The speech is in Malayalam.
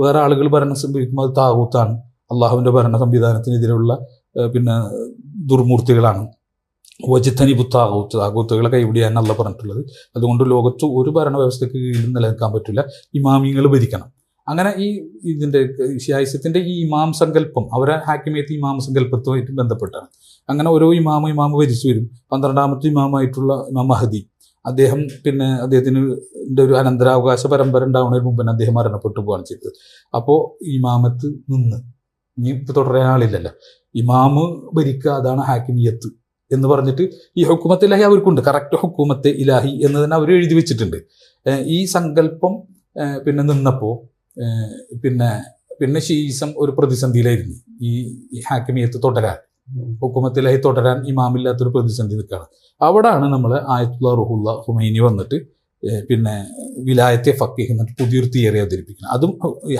വേറെ ആളുകൾ ഭരണം സംഭവിക്കുമ്പോൾ അത് താകൂത്താണ്, അള്ളാഹുവിൻ്റെ ഭരണ സംവിധാനത്തിനെതിരെയുള്ള പിന്നെ ദുർമൂർത്തികളാണ്. വജിത്തനിബു താകൂത്ത്, താകൂത്തുകളെ കൈപിടിയാനല്ല പറഞ്ഞിട്ടുള്ളത്. അതുകൊണ്ട് ലോകത്ത് ഒരു ഭരണ വ്യവസ്ഥയ്ക്ക് കീഴിൽ നിലനിൽക്കാൻ പറ്റില്ല, ഇമാമിങ്ങൾ ഭരിക്കണം. അങ്ങനെ ഇതിൻ്റെ ഷിയായിസത്തിൻ്റെ ഈ ഇമാം സങ്കല്പം, അവരെ ഹാക്കിമിയത്ത് ഇമാം സങ്കല്പത്തുമായിട്ട് ബന്ധപ്പെട്ടാണ്. അങ്ങനെ ഓരോ ഇമാമ് ഭരിച്ചു വരും. 12ാമത്തെ ഇമാമായിട്ടുള്ള ഇമാം മഹദി, അദ്ദേഹം പിന്നെ അദ്ദേഹത്തിന് ഒരു അനന്തരാവകാശ പരമ്പര ഉണ്ടാവുന്നതിന് മുമ്പ് തന്നെ അദ്ദേഹം മരണപ്പെട്ടു പോവുകയാണ് ചെയ്തത്. അപ്പോൾ ഇമാമത്ത് നിന്ന് ഇനി ഇപ്പോൾ തുടരാൻ ആളില്ലല്ലോ, ഇമാമ് ഭരിക്കുക, അതാണ് ഹാക്കിമിയത്ത് എന്ന് പറഞ്ഞിട്ട് ഈ ഹുക്കുമത്ത് ഇലാഹി അവർക്കുണ്ട്. കറക്റ്റ് ഹുക്കുമത്തെ ഇലാഹി എന്ന് തന്നെ അവർ എഴുതി വെച്ചിട്ടുണ്ട്. ഈ സങ്കല്പം പിന്നെ നിന്നപ്പോൾ പിന്നെ ഷീസം ഒരു പ്രതിസന്ധിയിലായിരുന്നു. ഈ ഹാക്കിമിയത്ത് തുടരാൻ, ഹുക്കുമത്ത് ഇലാഹി തുടരാൻ ഇമാമില്ലാത്തൊരു പ്രതിസന്ധി നിൽക്കുകയാണ്. അവിടാണ് നമ്മൾ ആയത്തുള്ള റുഹുല്ല ഹുമൈനി വന്നിട്ട് പിന്നെ വിലായത്തെ ഫക്കീഹ് എന്നിട്ട് പുതിയൊരു തിയറി അവതരിപ്പിക്കുന്നത്. അതും